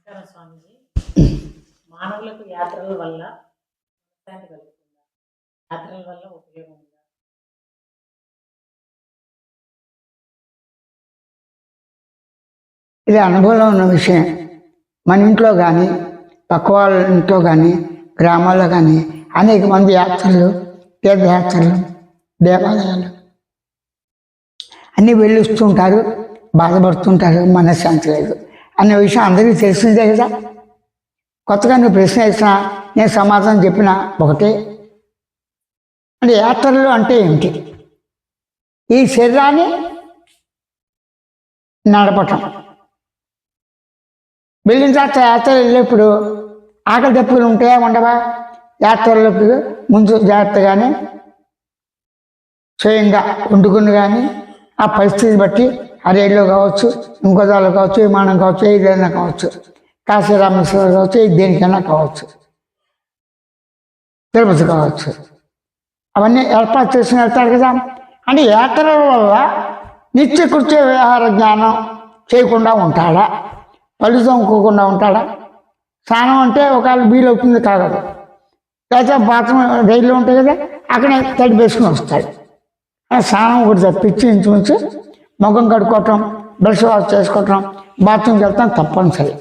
నమస్కారం స్వామీజీ. మానవులకు యాత్రల వల్ల శాంతి కలుగుతుందా? యాత్రల వల్ల ఉపయోగం ఉందా? ఇది అనుభవంలో ఉన్న విషయం. మన ఇంట్లో కానీ, పక్క వాళ్ళ ఇంట్లో కానీ, గ్రామాల్లో కానీ అనేక మంది యాత్రలు, తీర్థయాత్రలు, దేవాలయాలు అన్నీ వెళ్ళొస్తుంటారు, బాధపడుతుంటారు, మనశ్శాంతి లేదు అనే విషయం అందరికీ తెలిసిందే కదా. కొత్తగా నువ్వు ప్రశ్న వేసినా నేను సమాధానం చెప్పిన ఒకటే. అంటే యాత్రలు అంటే ఏమిటి? ఈ శరీరాన్ని నడపటం. వెళ్ళిన తర్వాత యాత్ర వెళ్ళేప్పుడు ఆకలి దప్పులు ఉంటాయా ఉండవా? యాత్రలకు ముందు జాగ్రత్తగానే స్వయంగా వండుకుని కానీ ఆ పరిస్థితి బట్టి ఆ రైల్లో కావచ్చు, ఇంకో దానిలో కావచ్చు, విమానం కావచ్చు, ఏదైనా కావచ్చు, కాశీ రామేశ్వరం కావచ్చు, దేనికైనా కావచ్చు, తిరుపతి కావచ్చు, అవన్నీ ఏర్పాటు చేసుకుని వెళ్తారు కదా. అంటే యాత్రల వల్ల నిత్యకృత్య వ్యవహార జ్ఞానం చేయకుండా ఉంటాడా? పళ్ళు తోముకోకుండా ఉంటాడా? స్నానం అంటే ఒకవేళ వీలు అవుతుంది కాగదు, లేకపోతే బాత్రూమ్ రైల్లో ఉంటాయి కదా, అక్కడే తడి వేసుకుని వస్తాడు. స్నానం ఒకటి తప్పించి ఇంచుమించు ముఖం కడుక్కోవటం, బ్రష్ వాష్ చేసుకోవటం, బాత్రూమ్కి వెళ్తాం తప్పనిసరి.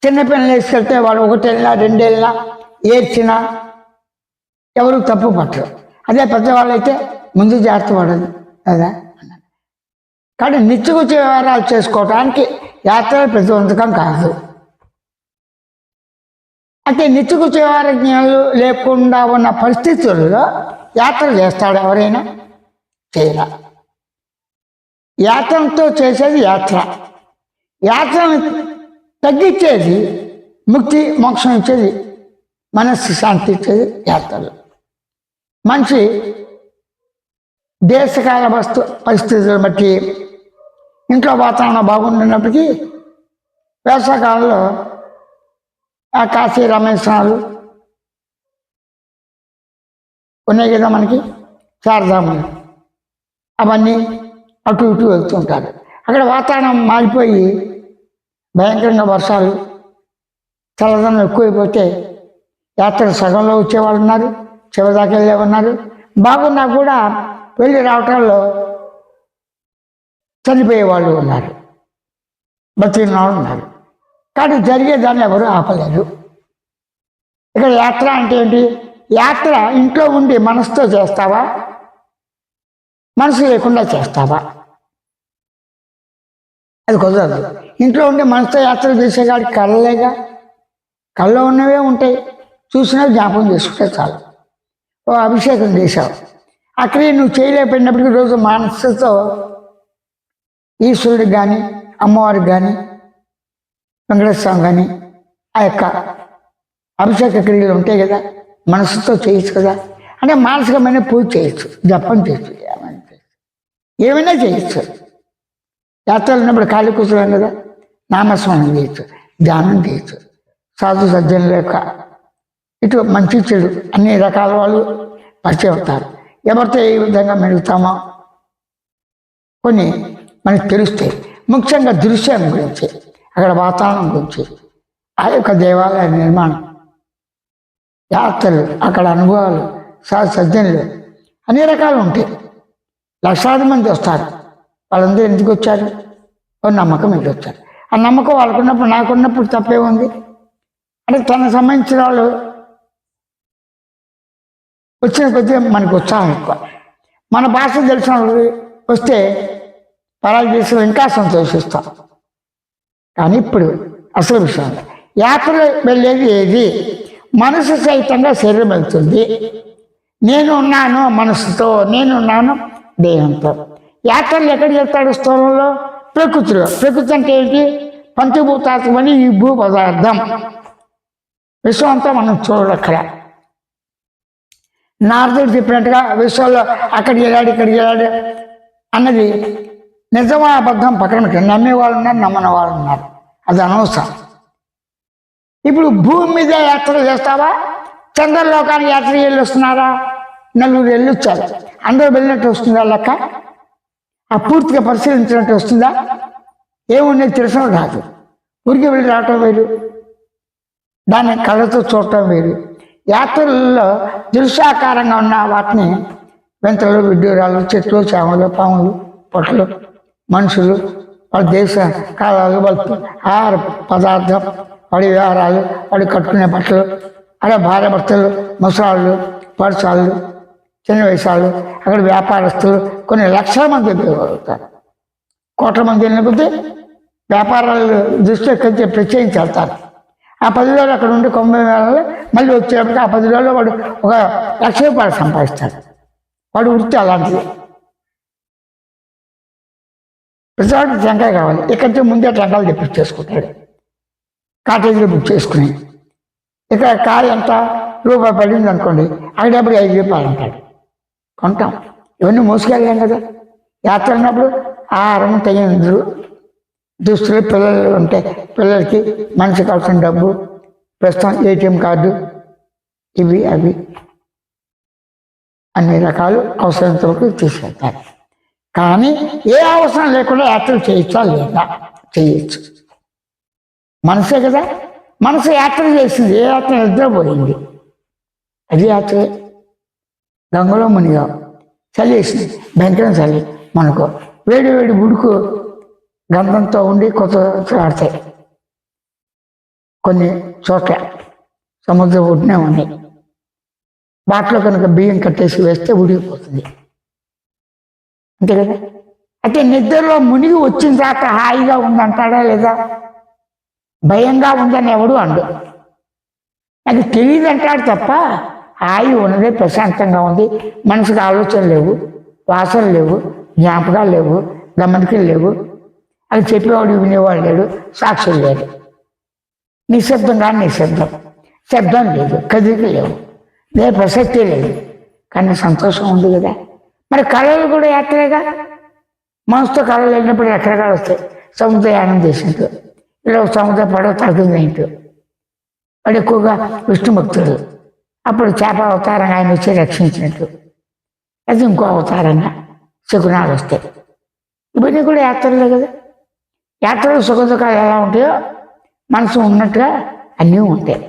చిన్నపిల్లలు వేసుకెళ్తే వాళ్ళు ఒకటి వెళ్ళినా రెండు వెళ్ళినా ఏడ్చినా ఎవరు తప్పు పట్టరు. అదే పెద్దవాళ్ళు అయితే ముందు జాగ్రత్త పడదు కదా. కానీ నిత్యకృత్య వ్యవహారాలు చేసుకోవటానికి యాత్ర ప్రతిబంధకం కాదు. అంటే నిత్యకృత్య వ్యవహార జ్ఞానాలు లేకుండా ఉన్న పరిస్థితుల్లో యాత్ర చేస్తాడు ఎవరైనా? చేయరా. యాత్రతో చేసేది యాత్ర. యాత్రను తగ్గించేది ముక్తి మోక్షం ఇచ్చేది, మనస్సు శాంతి ఇచ్చేది యాత్రలు. మనిషి దేశకాల పరిస్థితులను బట్టి ఇంట్లో వాతావరణం బాగుంటున్నప్పటికీ వేసవకాలంలో ఆ కాశీ రామేశ్వరాలు ఉన్నాయి కదా మనకి, చారధాములు, అవన్నీ అటు ఇటు వెళ్తుంటారు. అక్కడ వాతావరణం మారిపోయి భయంకరంగా వర్షాలు, చల్లదనం ఎక్కువైపోతే యాత్ర సగంలో వచ్చేవాళ్ళు ఉన్నారు, చివరిదాకా వెళ్ళే ఉన్నారు. బాగున్నా కూడా వెళ్ళి రావటాల్లో చనిపోయేవాళ్ళు ఉన్నారు, బతికిన వాళ్ళు ఉన్నారు. కానీ జరిగేదాన్ని ఎవరు ఆపలేరు. ఇక్కడ యాత్ర అంటే ఏంటి? యాత్ర ఇంట్లో ఉండి మనసుతో చేస్తావా, మనసు లేకుండా చేస్తావా? అది కుదరదు. ఇంట్లో ఉండి మనసుతో యాత్ర చేసేవాడికి కళ్ళలేగా, కళ్ళలో ఉన్నవే ఉంటాయి, చూసినవి జ్ఞాపకం చేసుకుంటే చాలు. ఓ అభిషేకం చేశావు, అక్కడే నువ్వు చేయలేకపోయినప్పటికీ రోజు మనసుతో ఈశ్వరుడికి కానీ, అమ్మవారికి కానీ, వెంకటేశ్వరం కానీ ఆ యొక్క అభిషేక క్రియలు ఉంటాయి కదా, మనసుతో చేయొచ్చు కదా. అంటే మానసికమైన పూజ చేయొచ్చు, జపం చేయొచ్చు, ఏమైనా చేయొచ్చు. యాత్రలు ఉన్నప్పుడు ఖాళీ కూర్చోలేం కదా, నామస్మరణం చేయొచ్చు, ధ్యానం చేయొచ్చు. సాధు సజ్జనుల యొక్క ఇటు మంచి చెడు అన్ని రకాల వాళ్ళు పరిచయం అవుతారు. ఎవరితో ఏ విధంగా మెలుగుతామో కొన్ని మనకు తెలుస్తాయి. ముఖ్యంగా దృశ్యం గురించి, అక్కడ వాతావరణం గురించి, ఆ యొక్క దేవాలయ నిర్మాణం, యాత్రలు, అక్కడ అనుభవాలు, సాధు సజ్జనులు అన్ని రకాలు ఉంటాయి. లక్షలాది మంది వస్తారు. వాళ్ళందరూ ఎందుకు వచ్చారు? ఒక నమ్మకం మీద వచ్చారు. ఆ నమ్మకం వాళ్ళకున్నప్పుడు నాకున్నప్పుడు తప్పే ఉంది. అంటే తనకు సంబంధించిన వాళ్ళు వచ్చిన కొద్దిగా మనకు ఉత్సాహం ఎక్కువ. మన భాష తెలిసిన వాళ్ళు వస్తే పరాయి దేశంలో ఇంకా సంతోషిస్తాం. కానీ ఇప్పుడు అసలు విషయం, యాత్రలు వెళ్ళేది ఏది? మనసు సహితంగా శరీరం వెళ్తుంది. నేను ఉన్నాను మనసుతో, నేనున్నాను దేహంతో. యాత్రలు ఎక్కడ చెప్తాడు? స్థూలంలో, ప్రకృతిలో. ప్రకృతి అంటే ఏంటి? పంచభూతాత్మని ఈ భూ పదార్థం, విశ్వం అంతా మనం చూడక్కడ. నారదుడు చెప్పినట్టుగా విశ్వంలో అక్కడికి వెళ్ళాడు, ఇక్కడికి వెళ్ళాడు అన్నది నిజమా అబద్ధం పక్కన పెట్టారు. నమ్మే వాళ్ళు ఉన్నారు, నమ్మని వాళ్ళు ఉన్నారు, అది అనవసరం. ఇప్పుడు భూమి మీద యాత్ర చేస్తావా? చంద్రలోకానికి యాత్ర వెళ్ళి వస్తున్నారా? నలుగురు వెళ్ళి వచ్చారు, అందరూ వెళ్ళినట్టు వస్తుందా లెక్క? ఆ పూర్తిగా పరిశీలించినట్టు వస్తుందా? ఏమున్నది తెలుసు రాదు. ఊరికి వెళ్ళి రావటం వేరు, దాన్ని కళ్ళతో చూడటం వేరు. యాత్రలలో దృశ్యాకారంగా ఉన్న వాటిని వింతలు, విడ్డూరాలు, చెట్లు, చేమలు, పాములు, పొట్లు, మనుషులు, వాళ్ళ దేశ కాలాలు, వాళ్ళ ఆహార పదార్థం, వాడి వ్యవహారాలు, వాడి కట్టుకునే బట్టలు, అలా భార్య భర్తలు, ముసలాళ్ళు, పరుసాళ్ళు, చిన్న వయసాళ్ళు, అక్కడ వ్యాపారస్తులు కొన్ని లక్షల మంది ఉపయోగపడతారు. కోట్ల మంది వెళ్ళినప్పుడు వ్యాపారాలు దృష్టిలో కొంచెం ప్రత్యేకించి వెళ్తారు. ఆ 10 రోజులు అక్కడ ఉండి కుంభమేళలో మళ్ళీ వచ్చేటప్పటికి ఆ 10 రోజుల్లో వాడు ఒక ₹1,00,000 సంపాదిస్తాడు. వాడు వృత్తి అలాంటిది. ప్రతివాడికి టెంకాయ కావాలి, ఇక్కడికి ముందే టెంకాయలు తెప్పించేసుకుంటాడు, కాటేజీలు బుక్ చేసుకుని. ఇక్కడ కాయ ఎంత రూపాయి పడింది అనుకోండి, అక్కడప్పుడు ₹5 అంటాడు, కొంటాం. ఇవన్నీ మోసుకెళ్ళాం కదా. యాత్ర అన్నప్పుడు ఆహారం, తగిన దుస్తులు, పిల్లలు ఉంటే పిల్లలకి మనిషి కావాల్సిన డబ్బు, ప్రస్తుతం ATM కార్డు, ఇవి అవి అన్ని రకాలు అవసరంత వరకు తీసుకెళ్తారు. కానీ ఏ అవసరం లేకుండా యాత్రలు చేయొచ్చా లేదా? చేయొచ్చు. మనసే కదా, మనసు యాత్ర చేసింది. ఏ యాత్ర నిద్రపోయింది, అది యాత్రే. గంగలో మునిగా చలి వేసింది, భయంకరం చలి, మనకు వేడి వేడి బుడుకు గంధంతో ఉండి కొత్త ఆడతాయి. కొన్ని చోట్ల సముద్రం ఒడ్డునే ఉన్నాయి. వాటిలో కనుక బియ్యం కట్టేసి వేస్తే ఉడికిపోతుంది, అంతే కదా. అయితే నిద్రలో మునిగి వచ్చిన తర్వాత హాయిగా ఉందంటాడా లేదా? భయంగా ఉందని ఎవడు అండు. నాకు తెలియదు అంటాడు తప్ప హాయి ఉన్నదే, ప్రశాంతంగా ఉంది, మనసుకు ఆలోచన లేవు, వాసనలు లేవు, జ్ఞాపకాలు లేవు, గమనికలు లేవు, అది చెప్పేవాడు వినేవాడు లేడు, సాక్షులు లేడు. నిశ్శబ్దంగా నిశ్శబ్దం, శబ్దం లేదు, కదిలిక లేవు, ఏ ప్రసక్తి లేదు, కానీ సంతోషం ఉంది కదా. మరి కళలు కూడా యాత్రేగా. మనసుతో కళలు వెళ్ళినప్పుడు రకరకాలు వస్తాయి. సముద్రయానం చేసినట్టు, ఇలా సముద్ర పడవ తగ్గిందంటూ, వాడు ఎక్కువగా విష్ణు భక్తుడు, అప్పుడు చేప అవతారంగా ఆయన వచ్చి రక్షించినట్టు, అది ఇంకో అవతారంగా శకునాలు వస్తాయి. ఇవన్నీ కూడా యాత్రలే కదా. యాత్రలో సుఖ దుఃఖాలు ఎలా ఉంటాయో మనసు ఉన్నట్టుగా అన్నీ ఉంటాయి,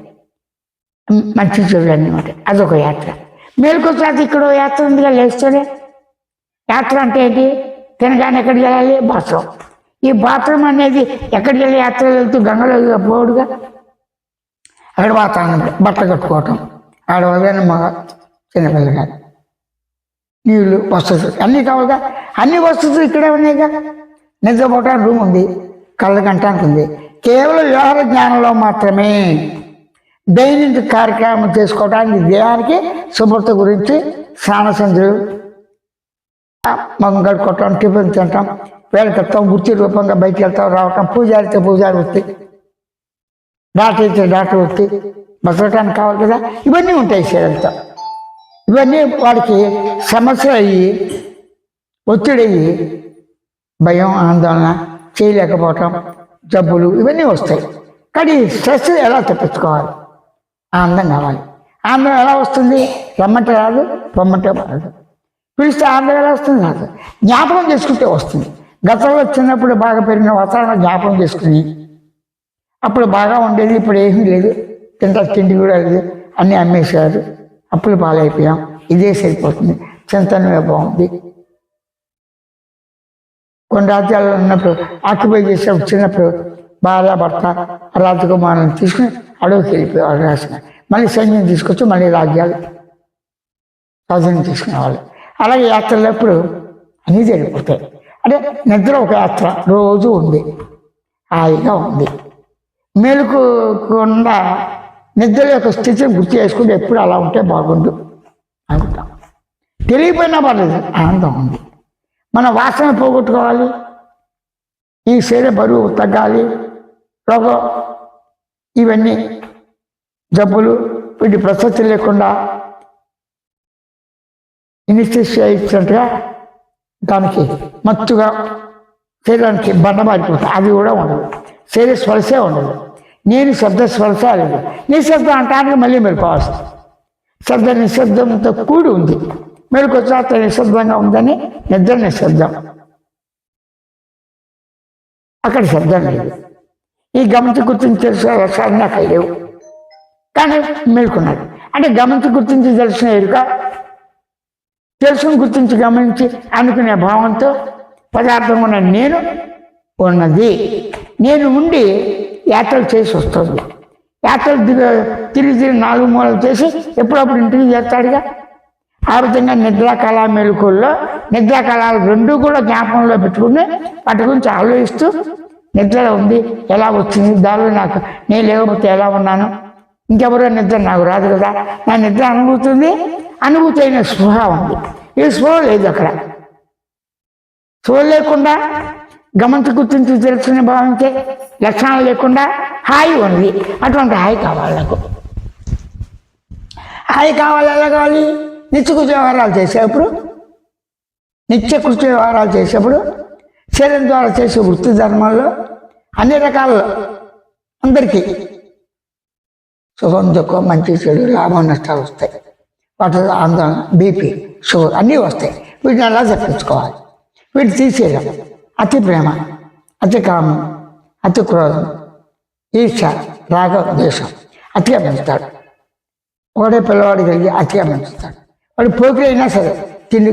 మంచి చెడులు అన్నీ ఉంటాయి. అదొక యాత్ర. మేలుకొచ్చాక ఇక్కడ యాత్ర ఉందిగా, లేస్తూనే. యాత్ర అంటే ఏంటి? తినగానే ఎక్కడికి వెళ్ళాలి? బాత్రూమ్. ఈ బాత్రూమ్ అనేది ఎక్కడికి వెళ్ళి యాత్ర వెళ్తూ గంగలో పోడుగా, అక్కడ వాతావరణం, బట్టలు కట్టుకోవటం, ఆడవాళ్ళని మగ చిన్నపిల్లగా, నీళ్ళు, వసతులు అన్నీ కావాలిగా. అన్ని వసతులు ఇక్కడే ఉన్నాయిగా. నిద్రపోవటానికి రూమ్ ఉంది, కళ్ళ గంటానికి ఉంది. కేవలం వ్యవహార జ్ఞానంలో మాత్రమే. దైనిక కార్యక్రమం చేసుకోవడానికి, దేహానికి శుభ్రత గురించి స్నానసంధ్యులు, మగం కడుక్కోవటం, టిఫిన్ తింటాం, వేళకెత్తాం, వృత్తి రూపంగా బయటికి వెళ్తాం రావటం, పూజారితో పూజారి వృత్తి, డాక్టర్ అయితే డాక్టర్ వృత్తి, బతకటానికి కావాలి కదా. ఇవన్నీ ఉంటాయి శరీరంతో. ఇవన్నీ వాడికి సమస్య అయ్యి, ఒత్తిడి అయ్యి, భయం, ఆందోళన, చేయలేకపోవటం, జబ్బులు ఇవన్నీ వస్తాయి. కానీ స్ట్రెస్ ఎలా తప్పించుకోవాలి? ఆనందం కావాలి. ఆనందం ఎలా వస్తుంది? రమ్మంటే రాదు, పొమ్మంటే రాదు. పిలిస్తే ఆనందం ఎలా వస్తుంది? రాదు. జ్ఞాపకం చేసుకుంటే వస్తుంది. గతంలో చిన్నప్పుడు బాగా పెరిగిన వాతావరణం జ్ఞాపకం చేసుకుని, అప్పుడు బాగా ఉండేది, ఇప్పుడు ఏమీ లేదు, తిండి కూడా లేదు, అన్నీ అమ్మేశారు, అప్పులు పాలైపోయాం, ఇదే సరిపోతుంది, చింతనమే బాగుంది. కొన్ని రాజ్యాల్లో ఉన్నప్పుడు ఆక్యుపై చేసేప్పుడు చిన్నప్పుడు భార్య భర్త రాజకుమారులను తీసుకుని అడవికి వెళ్ళిపోయేవాళ్ళు రాసిన, మళ్ళీ సైన్యం తీసుకొచ్చి మళ్ళీ రాజ్యాలు స్వాధీనం తీసుకునేవాళ్ళు. అలాగే యాత్రలప్పుడు అన్నీ జరిగిపోతాయి. అంటే నిద్ర ఒక యాత్ర రోజు ఉంది, హాయిగా ఉంది. మేలుకోకుండా నిద్ర యొక్క స్థితిని గుర్తు చేసుకుంటే ఎప్పుడు అలా ఉంటే బాగుండు అనుకుంటాం. తెలియపోయినా పర్లేదు, ఆనందం ఉంది. మన వాసన పోగొట్టుకోవాలి, ఈ శరీర బరువు తగ్గాలి, రోగం, ఇవన్నీ జబ్బులు, వీటి ప్రసక్తి లేకుండా ఇనిస్థిషియా ఇచ్చినట్టుగా దానికి మత్తుగా శరీరానికి బండమారిపోతుంది, అది కూడా ఉండదు. శరీర స్పర్శే ఉండదు. నేను శబ్ద స్పర్శ లేదు. నిశ్శబ్దం అంటానికి మళ్ళీ మెలుకోవాల్సి, శబ్ద నిశ్శబ్దంతో కూడి ఉంది. మెలుకొచ్చాక నిశ్శబ్దంగా ఉందని నిద్ర నిశ్శబ్దం, అక్కడ శబ్దం లేదు. ఈ గమనించి గుర్తించి తెలిసిన లక్షణాలు అక్కడ లేవు, కానీ మేల్కొన్నాడు. అంటే గమనించి గుర్తించి తెలిసిన ఎరుక, తెలుసుని గుర్తించి గమనించి అనుకునే భావంతో పదార్థం ఉన్న నేను ఉన్నది. నేను ఉండి యాత్రలు చేసి వస్తుంది. యాత్రలు తిరిగి 4 మూలలు చేసి ఎప్పుడప్పుడు ఇంటికి చేస్తాడుగా. ఆ విధంగా నిద్రాకాల మెలకువల్లో నిద్రాకాలాలు 2 కూడా జ్ఞాపకంలో పెట్టుకుని వాటి గురించి ఆలోచిస్తూ నిద్ర ఉంది, ఎలా వచ్చింది, దానిలో నాకు నేను లేకపోతే ఎలా ఉన్నాను, ఇంకెవరో నిద్ర నాకు రాదు కదా, నా నిద్ర అనుభూతుంది, అనుభూతి అయిన స్పృహ ఉంది. ఈ స్పృహ లేదు అక్కడ. స్పృహ లేకుండా గమనించి గుర్తించి తెలుసుకుని భావించే లక్షణాలు లేకుండా హాయి ఉంది. అటువంటి హాయి కావాలి నాకు. హాయి కావాలి. ఎలా కావాలి? నిత్య కృషి వ్యవహారాలు చేసేప్పుడు, నిత్య కృషి వ్యవహారాలు చేసేప్పుడు శరీరం ద్వారా చేసే వృత్తి ధర్మాల్లో అన్ని రకాల అందరికీ సుఖం దుఃఖం మంచి చెడు లాభం నష్టాలు వస్తాయి. వాటి ఆందోళన బీపీ షుగర్ అన్నీ వస్తాయి. వీటిని ఎలా తప్పించుకోవాలి? వీటిని తీసేయడం. అతి ప్రేమ, అతి కామం, అతి క్రోధం, ఈర్ష, రాగం, ద్వేషం అతిగా పెంచుతాడు. ఒకటే పిల్లవాడు కలిగి అతిగా పెంచుతాడు. వాడు పోకిరి అయినా సరే తిండి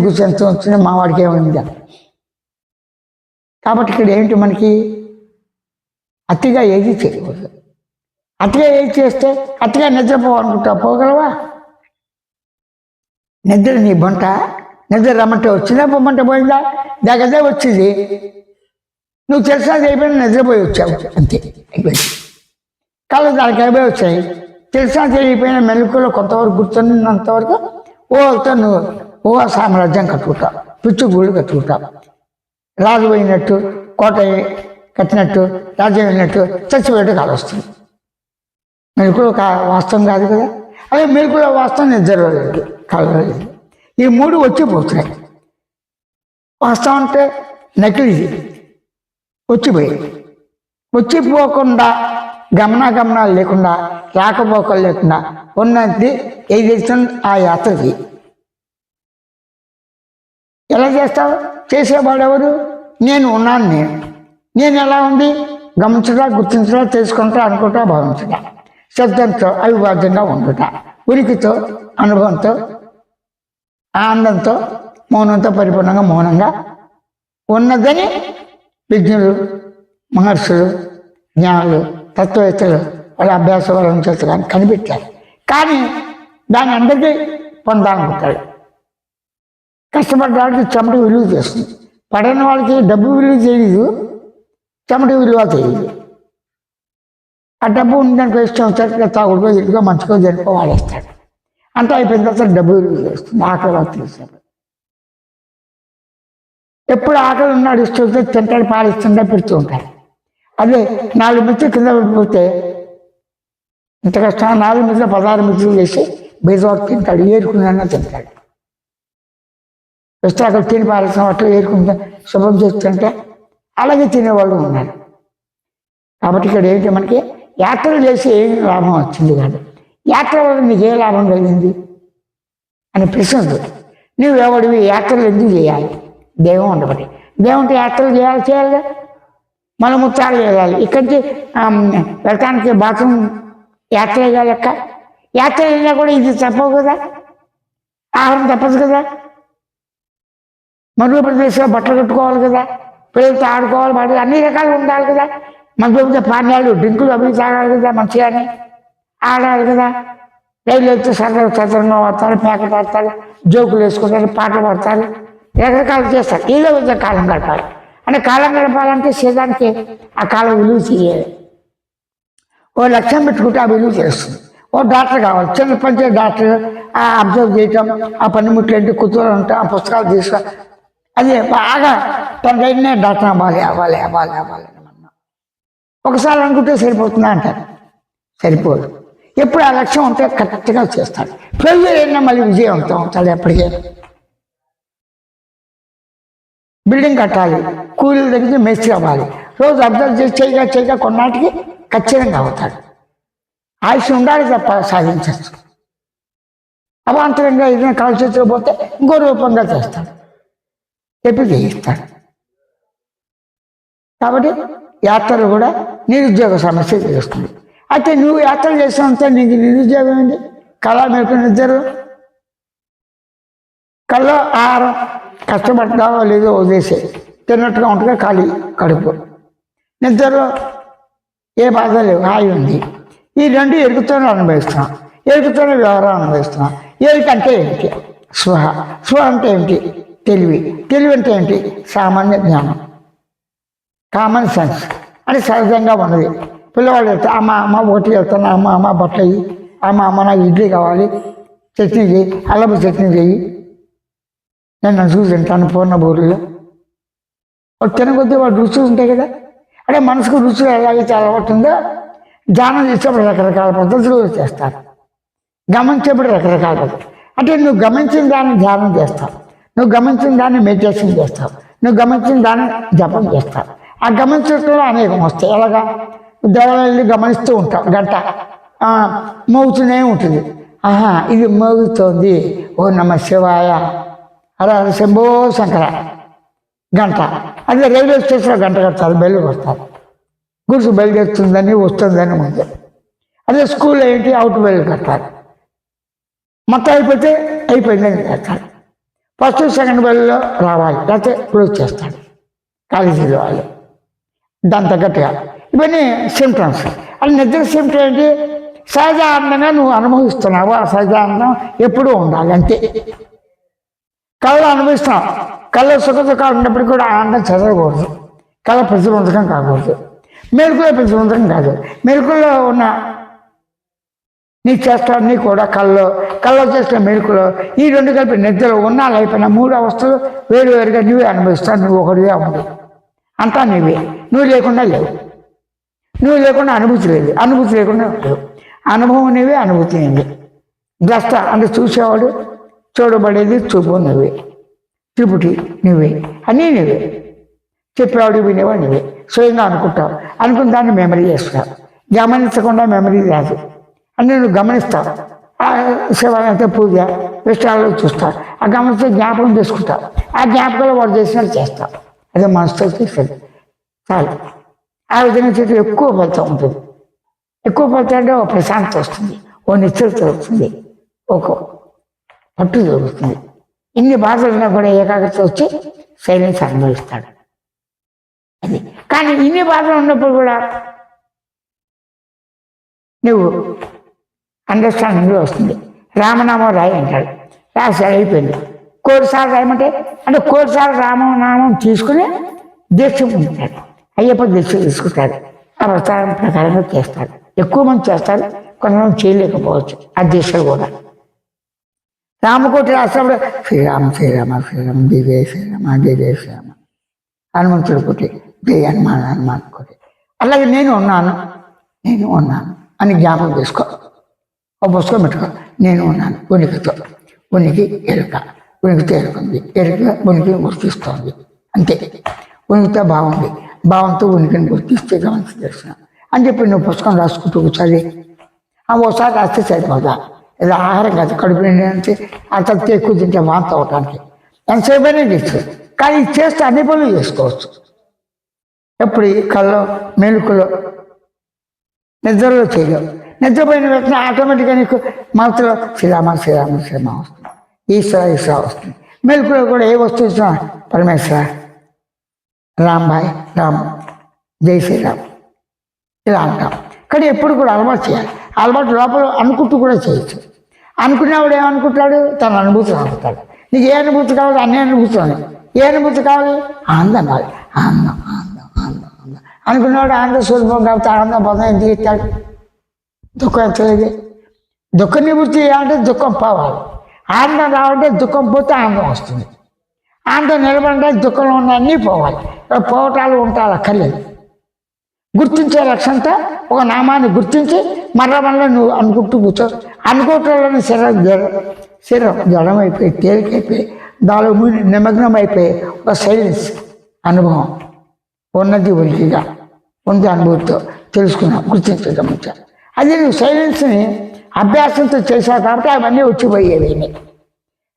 కూర్చొని మా వాడికి ఏమైందా. కాబట్టి ఇక్కడ ఏంటి మనకి? అతిగా ఏది చేయకూడదు. అతిగా ఏది చేస్తే అతిగా నిద్రపోవాలనుకుంటా, పోగలవా? నిద్ర నీ బంట, నిద్ర రమ్మంటే వచ్చిందా, పొమ్మంటే పోయిందా? దగ్గరే వచ్చింది, నువ్వు తెలిసినది అయిపోయినా నిద్రపోయి వచ్చావు, అంతే అయిపోయింది. కళ్ళు దానికి అయిపోయి వచ్చాయి. తెలిసినది అయిపోయిన మెలకులో కొంతవరకు గుర్తున్నంతవరకు ఓతో నువ్వు సామ్రాజ్యం కట్టుకుంటావు, పిచ్చు గూళ్ళు కట్టుకుంటావు. రాజు పోయినట్టు, కోట కట్టినట్టు, రాజ్యం వెళ్ళినట్టు చచ్చిపోయేట్టు కాలు వస్తుంది. మెలకులో వాస్తవం కాదు కదా. అదే మెలకులో వాస్తవం నిద్రలో లేదు, కళ్ళలో లేదు. ఈ 3 వచ్చిపోతున్నాయి. వాస్తవం అంటే నకిలీది వచ్చిపోకుండా గమనాలు లేకుండా రాకపోకలు లేకుండా ఉన్నది ఏదైతే ఆ యాత్రకి ఎలా చేస్తావు? చేసేవాడు ఎవరు? నేను ఉన్నాను. నేను ఎలా ఉంది? గమనించడా, గుర్తించడా, తెలుసుకుంటా, అనుకుంటా, భావించడా, శబ్దంతో అవిభాజ్యంగా ఉండుట, ఉనికితో, అనుభవంతో, ఆనందంతో, మౌనంతో పరిపూర్ణంగా మౌనంగా ఉన్నదని విజ్ఞులు, మహర్షులు, జ్ఞానులు, తత్వవేత్తలు వాళ్ళ అభ్యాస వరం చేత కానీ కనిపెట్టారు. కానీ దాన్ని అందరికీ పొందాలనుకుంటాడు. కష్టపడ్డానికి చెమట విలువ చేస్తుంది. పడని వాళ్ళకి డబ్బు విలువ తెలియదు, చెమట విలువ తెలియదు. ఆ డబ్బు ఉండడానికి ఇష్టం వచ్చాక తాగుడుకో ఇటుకో మంచుకో జరుపుకో వాడేస్తాడు. అంతా అయిపోయిన తర్వాత డబ్బు విలువ చేస్తుంది. ఆకలి తెలిసినప్పుడు ఎప్పుడు ఆకలి ఉన్నాడు ఇష్టం వస్తే తింటాడు, పాలిస్తుంటే పెడుతూ ఉంటాడు. అదే 4 మిత్రులు కింద పడిపోతే ఇంత కష్టం 4 మిత్రులు 16 మిత్రులు చేసి బీజవాడు తింటాడు, ఏరుకున్నా తింటాడు. వస్తే అక్కడ తిని పారేసిన వాటిలో ఏరుకుంటా శుభ్రం చేస్తుంటే అలాగే తినేవాళ్ళు ఉన్నారు. కాబట్టి ఇక్కడ ఏంటి, మనకి యాత్రలు చేసి ఏం లాభం వచ్చింది కాదు, యాత్ర వల్ల నీకు ఏ లాభం కలిగింది అని ప్రశ్న. నువ్వు ఎవడివి? యాత్రలు ఎందుకు చేయాలి? దేవం ఉండబట్టి. దేవుంటే యాత్రలు చేయాలిగా, మలమూత్రాలు వెళ్ళాలి. ఇక్కడి నుంచి వెళ్ళటానికి బాత్రూమ్ యాత్ర వేయాలి. లెక్క యాత్ర వెళ్ళినా కూడా ఇది తప్పవు కదా, ఆహారం తప్పదు కదా, మరుగు ప్రదేశంలో బట్టలు కట్టుకోవాలి కదా, పిల్లలతో ఆడుకోవాలి, వాడు అన్ని రకాలు ఉండాలి కదా. మంచి పానీయాలు డ్రింకులు అవి తాగాలి కదా, మంచిగానే ఆడాలి కదా. రైలు వెళ్తే సరదాగా పడతారు, ప్యాకెట్ ఆడతారు, జోకులు వేసుకుంటారు, పాటలు పాడతారు, రకరకాలు చేస్తారు. ఏదో విధంగా కాలం గడపాలి. అంటే కాలం గడపాలంటే శరీరానికి ఆ కాలం విలువ చేయాలి. ఓ లక్ష్యం పెట్టుకుంటే ఆ విలువ చేస్తుంది. ఓ డాక్టర్ కావాలి, చిన్న పని డాక్టర్ అబ్జర్వ్ చేయటం, ఆ పనిముట్లు ఏంటి కుతూహలం ఉంటాం, ఆ పుస్తకాలు తీసుకో, అది బాగా తనకైనా డాక్టర్ అవ్వాలి అని ఒకసారి అనుకుంటే సరిపోతుందా అంటారు, సరిపోదు. ఎప్పుడు ఆ లక్ష్యం ఉంటే కరెక్ట్గా చేస్తాడు. ఫెయిల్యూర్ అయినా మళ్ళీ విజయవంతం అవుతాడు ఎప్పటికీ. బిల్డింగ్ కట్టాలి, కూలీల దగ్గర మేస్త్రి అవ్వాలి, రోజు అబ్జర్వ్ చేసి చేయగా కొన్నాటికి ఖచ్చితంగా అవుతాడు. ఆయుష్ ఉండాలి తప్ప సాధించచ్చు. అవాంతరంగా ఏదైనా కాలు చేతిలో పోతే ఇంకో రూపంగా చేస్తాడు, చెప్పి చేయిస్తాడు. కాబట్టి యాత్రలు కూడా నిరుద్యోగ సమస్య తెలుస్తుంది. అయితే నువ్వు యాత్రలు చేసినంత నీకు నిరుద్యోగం ఏంటి? కళా మేరకు నిద్ర, కళ్ళ ఆహారం కష్టపడతావో లేదో వదిలేసే, తిన్నట్టుగా ఉంటుందిగా ఖాళీ కడుపు, నిద్రలో ఏ బాధ లేవు, హాయి ఉంది. ఈ రెండు ఎరుగుతూనే అనుభవిస్తున్నాం, ఎరుగుతూనే వ్యవహారం అనుభవిస్తున్నాం. ఎరుకంటే ఏంటి? స్పృహ. స్పృహ అంటే ఏంటి? తెలివి. తెలివి అంటే ఏంటి? సామాన్య జ్ఞానం, కామన్ సెన్స్. అంటే సహజంగా ఉన్నది. పిల్లవాడు వెళ్తే అమ్మ ఒకటి వెళ్తాను, అమ్మ బట్టలు అయ్యి, అమ్మ నాకు ఇడ్లీ కావాలి, చట్నీ చేయి, అల్లపు చట్నీ చేయి, నేను నన్ను చూసి తింటాను పూర్ణ బూరులో. వాడు తినకొద్దీ వాడు రుచులు ఉంటాయి కదా. అంటే మనసుకు రుచులు ఎలాగైతే అలవాటుందో ధ్యానం చేసేప్పుడు రకరకాల పద్ధతులు చేస్తారు, గమనించేప్పుడు రకరకాల పద్ధతులు. అంటే నువ్వు గమనించిన దాన్ని ధ్యానం చేస్తావు, నువ్వు గమనించిన దాన్ని మెడిటేషన్ చేస్తావు, నువ్వు గమనించిన దాన్ని జపం చేస్తావు. ఆ గమనించడంలో అనేకం వస్తాయి. ఎలాగా? దేవాలయాన్ని గమనిస్తూ ఉంటావు, గంట మోగుతూనే ఉంటుంది. ఇది మోగుతోంది, ఓ నమ శివాయ, అలా శంభో శంకర, గంట. అదే రైల్వే స్టేషన్లో గంట కడతారు, బయలు కొడతారు, గురుసు బయలుదేరుతుందని వస్తుందని ముందు. అదే స్కూల్లో ఏంటి, అవుట్ బయలు కడతారు, మొత్తం అయిపోతే అయిపోయిందని చేస్తారు. ఫస్ట్ సెకండ్ బయలులో రావాలి, లేకపోతే క్లోజ్ చేస్తాడు కాలేజీలో వాళ్ళు. దాని తగ్గట్టుగా ఇవన్నీ సిమ్టమ్స్. అది నిద్ర సిమ్టమ్ ఏంటి? సహజ ఆనందంగా నువ్వు అనుభవిస్తున్నావు. ఆ సహజ ఆనందం ఎప్పుడూ ఉండాలి, అంతే. కళలో అనుభవిస్తున్నావు, కళ్ళ సుఖ సుఖాలు ఉన్నప్పటికీ కూడా ఆనందం చదవకూడదు, కళ ప్రతిబంధకం కాకూడదు, మెరుకులో ప్రతిబంధకం కాదు. మెరుకుల్లో ఉన్న నీ చేష్టాన్ని కూడా కళ్ళలో చేసిన మెరుకులో ఈ రెండు కలిపి నిద్రలో ఉన్నా లేకపోయినా మూడు అవస్థలు వేరువేరుగా నువ్వే అనుభవిస్తావు. నువ్వు ఒకటిగా ఉంది, అంతా నీవే. నువ్వు లేకుండా లేవు, నువ్వు లేకుండా అనుభూతి లేదు, అనుభూతి లేకుండా లేవు. అనుభవం నీవే, అనుభూతి నీవే. ద్రష్ట అంటే చూసేవాడు, చూడబడేది చూపు నువ్వే, త్రిపుటి నువ్వే, అన్నీ నువ్వే. చెప్పేవాడు వినేవాడు నువ్వే. స్వయంగా అనుకుంటావు, అనుకున్న దాన్ని మెమరీ చేస్తావు. గమనించకుండా మెమరీ రాదు, అన్నీ నువ్వు గమనిస్తావు. శివాలయంతో పూజ విషయాల్లో చూస్తావు, ఆ గమనిస్తే జ్ఞాపకం చేసుకుంటావు. ఆ జ్ఞాపకంలో వాడు చేసినట్టు చేస్తావు. అదే మనసుతో చేసేది చాలు. ఆ విధంగా చేస్తే ఎక్కువ ఫలితం ఉంటుంది. ఎక్కువ ఫలితం అంటే ఓ ప్రశాంతత వస్తుంది, ఓ నిశ్చలత వస్తుంది, ఒక పట్టు దొరుకుతుంది. ఇన్ని బాధలున్నా కూడా ఏకాగ్రత వచ్చి సైలెన్స్ అనుభవిస్తాడు. అది కానీ ఇన్ని బాధలు ఉన్నప్పుడు కూడా నువ్వు అండర్స్టాండింగ్లో వస్తుంది. రామనామం రాయి అంటాడు, రాశాడు, అయిపోయింది. కోటిసార్లు రాయమంటే అంటే కోటిసార్లు రామనామం తీసుకుని దీక్ష పొందుతాడు. అయ్యప్ప దీక్ష తీసుకుంటాడు, ఆ ప్రచారం ప్రకారంగా చేస్తాడు. ఎక్కువ మంది చేస్తారు, కొంతమంది చేయలేకపోవచ్చు ఆ దీక్షలు కూడా. రామకోటి రాసినప్పుడు శ్రీరామ శ్రీరామ శ్రీరామ దివే శ్రీరామ దివే శ్రీరామ, హనుమంతుడు కోటి జయ హనుమాన్ హనుమాన్ కోటి. అలాగే నేను ఉన్నాను అని జ్ఞాపకం చేసుకో. ఒక పుస్తకం పెట్టుకో, నేను ఉన్నాను ఉనికితో. ఉనికి ఎరుక, ఉనికితో ఎరుకుంది, ఎరుక ఉనికిని గుర్తిస్తోంది, అంతే. ఉనికితో బాగుంది, భావంతో ఉనికిని గుర్తిస్తే గమనించి తెలుస్తున్నాం అని చెప్పి నువ్వు పుస్తకం రాసుకుంటూ కూర్చోాలి. ఒకసారి రాస్తే సరిపోదా? ఇది ఆహారం కాదు, కడుపు నిండి ఆ తగ్గితే ఎక్కువ తింటే వాంతి అవటానికి ఎంతసేపైనా చేస్తుంది. కానీ ఇది చేస్తే అన్ని పనులు చేసుకోవచ్చు. ఎప్పుడు కళ్ళు మెలుకులో నిద్రలో చేయలేవు. నిద్రపోయిన వెంటనే ఆటోమేటిక్గా నీకు మనసులో శ్రీరామ శ్రీరామ శ్రీరామ వస్తుంది, ఈశ్వర వస్తుంది. మెలుకులో కూడా ఏ వస్తువు ఇచ్చినా పరమేశ్వర, రాంబాయ్, రామ్, జై శ్రీరామ్ ఇలా అంటాం. కానీ ఎప్పుడు కూడా అలవాటు చేయాలి. అలవాటు లోపల అనుకుంటూ కూడా చేయొచ్చు. అనుకునేవాడు ఏమనుకుంటాడు? తన అనుభూతులు అనుకుంటాడు. నీకు ఏ అనుభూతి కావాలి? అన్ని అనుభూతులు. ఏ అనుభూతి కావాలి? ఆనందం కావాలి. ఆనందం ఆనందం ఆనందం ఆనందం అనుకునేవాడు ఆనంద స్వరూపం కాబట్టి ఆనందం పొందా ఎందుకు ఇస్తాడు? దుఃఖం ఎత్తలేదు. దుఃఖ నివృత్తి అంటే దుఃఖం పోవాలి. ఆనందం రావాలంటే దుఃఖం పోతే ఆనందం వస్తుంది. ఆనందం నిలబడంటే దుఃఖంలో ఉన్న అన్నీ పోవాలి. పోవటాలు ఉంటాలు అక్కర్లేదు. గుర్తించే లక్ష్యంతో ఒక నామాన్ని గుర్తించి మరల నువ్వు అనుకుంటూ కూర్చో. అనుకోవటంలోని శరీరం జడమైపోయి తేలికైపోయి దానిలో నిమగ్నం అయిపోయి ఒక సైలెన్స్ అనుభవం ఉన్నది, ఉనికిగా ఉంది అనుభూతితో తెలుసుకున్నావు, గుర్తించి గమనించావు. అది నువ్వు సైలెన్స్ని అభ్యాసంతో చేశావు కాబట్టి అవన్నీ వచ్చిపోయేవి.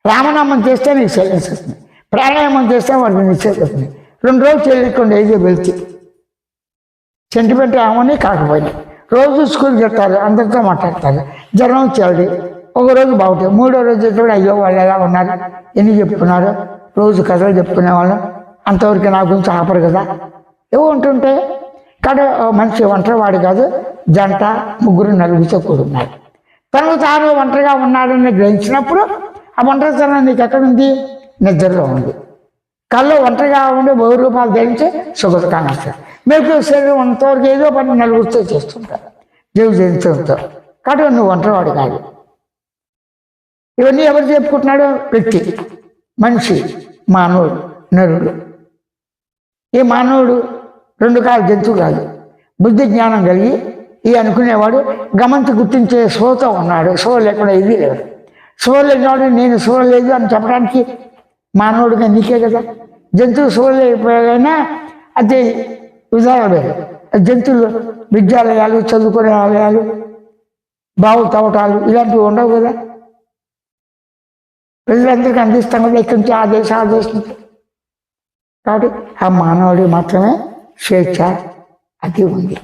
రామనామం చేస్తే నీకు సైలెన్స్ వస్తుంది, ప్రాణాయామం చేస్తే వాడికి నిశ్చయం వస్తుంది. 2 రోజులు చేయకుండా ఏదో వెళ్తే సెంటిమెంట్ ఏమని కాకపోయినాయి. రోజు స్కూల్కి వెళ్తారు, అందరితో మాట్లాడతారు. జ్వరం వచ్చేది, ఒకరోజు బాగుంటుంది, మూడో రోజు వచ్చేటప్పుడు అయ్యో వాళ్ళు ఎలా ఉన్నారు, ఎన్ని చెప్పుకున్నారు, రోజు కథలు చెప్పుకునేవాళ్ళం, అంతవరకు నా గురించి ఆపరు కదా, ఏవో ఉంటుంటే. కానీ మనిషి ఒంటరి వాడు కాదు, జంట, ముగ్గురు, నలుగురితో కూడున్నాడు. తనకు తాను ఒంటరిగా ఉన్నాడని గ్రహించినప్పుడు ఆ ఒంటరితనం నీకు ఎక్కడుంది? నిద్రలో ఉంది. కళ్ళు ఒంటరిగా ఉండి బహు రూపాయలు ధరించి సుఖదుఖాన్ని వస్తారు. మీకు శరీరం ఉన్నంతవరకు ఏదో పని నలుగురితో చేస్తుంటారు, జీవ జంతువులతో. కాబట్టి నువ్వు ఒంటరివాడు కాదు. ఇవన్నీ ఎవరు చెప్పుకుంటున్నాడు? వ్యక్తి, మనిషి, మానవుడు, నరుడు. ఈ మానవుడు రెండు కాల జంతువు కాదు, బుద్ధి జ్ఞానం కలిగి ఈ అనుకునేవాడు, గమంతి గుర్తించే స్పృహతో ఉన్నాడు. స్పృహ లేకుండా ఇది లేదు. స్పృహ లేనివాడు నేను స్పృహ లేదు అని చెప్పడానికి మానవుడిగా నీకే కదా. జంతువు స్పృహ లేకపోయినా అది ఉదాహరణ లేదు. జంతువులు విద్యాలయాలు, చదువుకునే ఆలయాలు, బావులు తవ్వటాలు ఇలాంటివి ఉండవు కదా. ప్రజలందరికీ అందిస్తాం కదా, ఇక్కడి నుంచి ఆ దేశం. కాబట్టి ఆ మానవుడికి మాత్రమే స్వేచ్ఛ అది ఉంది.